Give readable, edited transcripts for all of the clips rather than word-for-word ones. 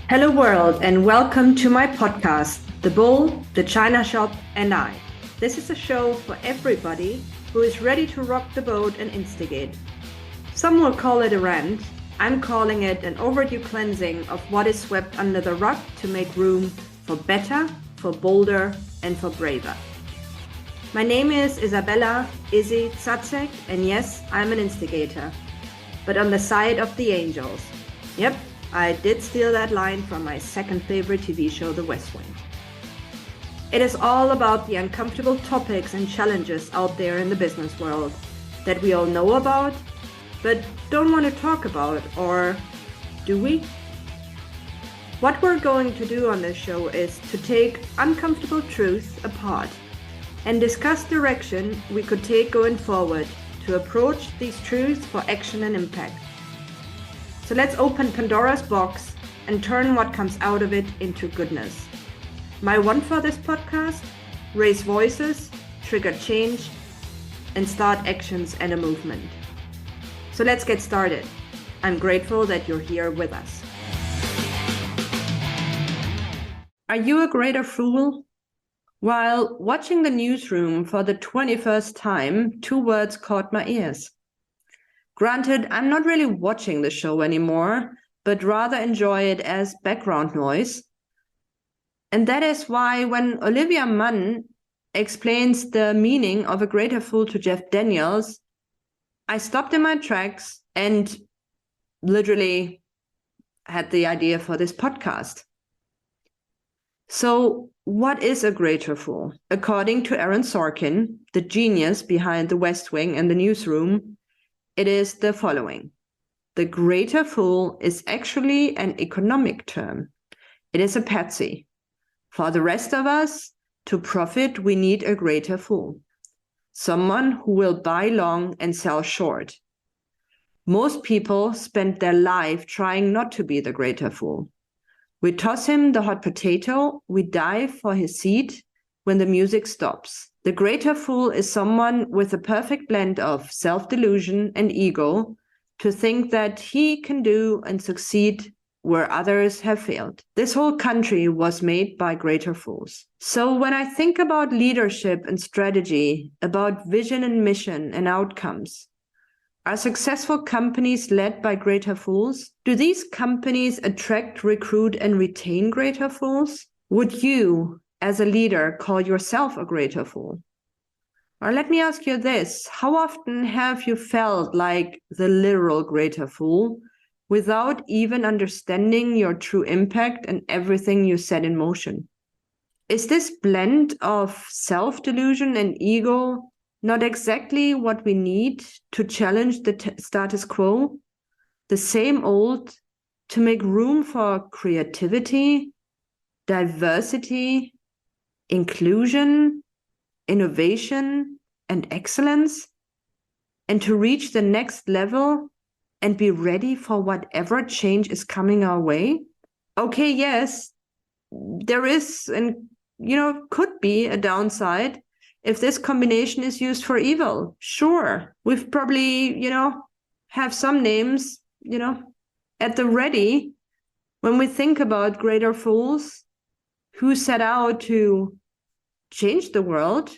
Hello, world, and welcome to my podcast, The Bull, the China Shop, and I. This is a show for everybody who is ready to rock the boat and instigate. Some will call it a rant. I'm calling it an overdue cleansing of what is swept under the rug to make room for better, for bolder, and for braver. My name is Isabella Izzy Tsatsek, and yes, I'm an instigator, but on the side of the angels. Yep, I did steal that line from my second favorite TV show, The West Wing. It is all about the uncomfortable topics and challenges out there in the business world that we all know about, but don't want to talk about, or do we? What we're going to do on this show is to take uncomfortable truths apart and discuss direction we could take going forward to approach these truths for action and impact. So let's open Pandora's box and turn what comes out of it into goodness. My want for this podcast: raise voices, trigger change, and start actions and a movement. So let's get started. I'm grateful that you're here with us. Are you a greater fool? While watching the Newsroom for the 21st time, two words caught my ears. Granted, I'm not really watching the show anymore, but rather enjoy it as background noise. And that is why when Olivia Munn explains the meaning of a greater fool to Jeff Daniels, I stopped in my tracks and literally had the idea for this podcast. So, what is a greater fool? According to Aaron Sorkin, the genius behind The West Wing and the Newsroom, it is the following. The greater fool is actually an economic term. It is a patsy. For the rest of us, to profit, we need a greater fool. Someone who will buy long and sell short. Most people spend their life trying not to be the greater fool. We toss him the hot potato, we dive for his seat when the music stops. The greater fool is someone with a perfect blend of self-delusion and ego to think that he can do and succeed where others have failed. This whole country was made by greater fools. So when I think about leadership and strategy, about vision and mission and outcomes, are successful companies led by greater fools? Do these companies attract, recruit, and retain greater fools? Would you, as a leader, call yourself a greater fool? Or let me ask you this: how often have you felt like the literal greater fool without even understanding your true impact and everything you set in motion? Is this blend of self-delusion and ego not exactly what we need to challenge the status quo? The same old to make room for creativity, diversity, inclusion, innovation, and excellence, and to reach the next level and be ready for whatever change is coming our way? Okay, yes, there is and could be a downside if this combination is used for evil. Sure, we've probably, have some names, at the ready when we think about greater fools who set out to change the world,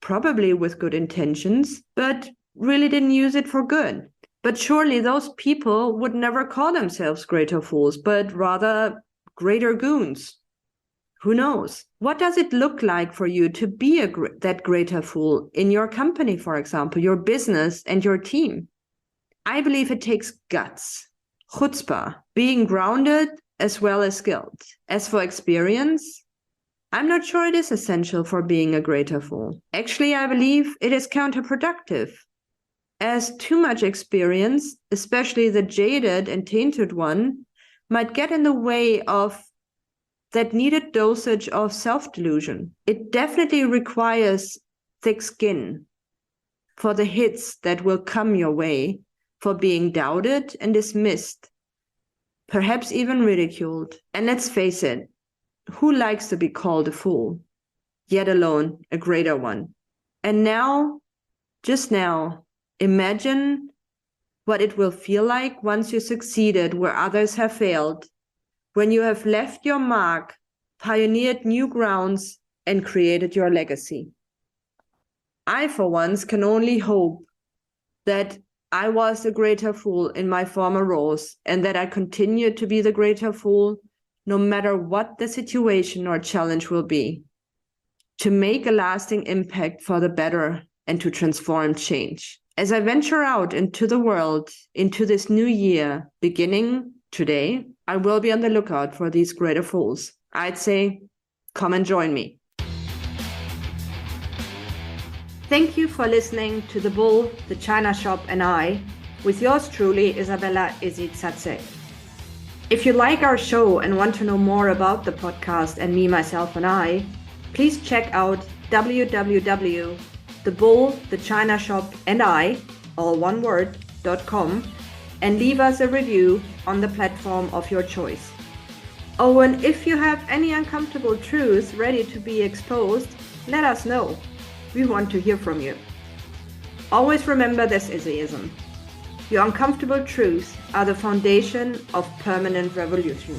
probably with good intentions, but really didn't use it for good. But surely those people would never call themselves greater fools, but rather greater goons. Who knows? What does it look like for you to be that greater fool in your company, for example, your business and your team? I believe it takes guts, chutzpah, being grounded as well as skilled. As for experience, I'm not sure it is essential for being a greater fool. Actually, I believe it is counterproductive, as too much experience, especially the jaded and tainted one, might get in the way of that needed dosage of self-delusion. It definitely requires thick skin for the hits that will come your way, for being doubted and dismissed, perhaps even ridiculed. And let's face it, who likes to be called a fool, yet alone a greater one? And now, just now, imagine what it will feel like once you succeeded where others have failed, when you have left your mark, pioneered new grounds, and created your legacy. I, for once, can only hope that I was a greater fool in my former roles and that I continue to be the greater fool no matter what the situation or challenge will be, to make a lasting impact for the better and to transform change. As I venture out into the world, into this new year, beginning today, I will be on the lookout for these greater fools. I'd say, come and join me. Thank you for listening to The Bull, The China Shop and I, with yours truly, Isabella Izitsatse. If you like our show and want to know more about the podcast and me, myself and I, please check out www.thebulllthechinashopandI, all one word.com, and leave us a review on the platform of your choice. Oh, and if you have any uncomfortable truths ready to be exposed, let us know. We want to hear from you. Always remember this Izzyism. Your uncomfortable truths are the foundation of permanent revolution.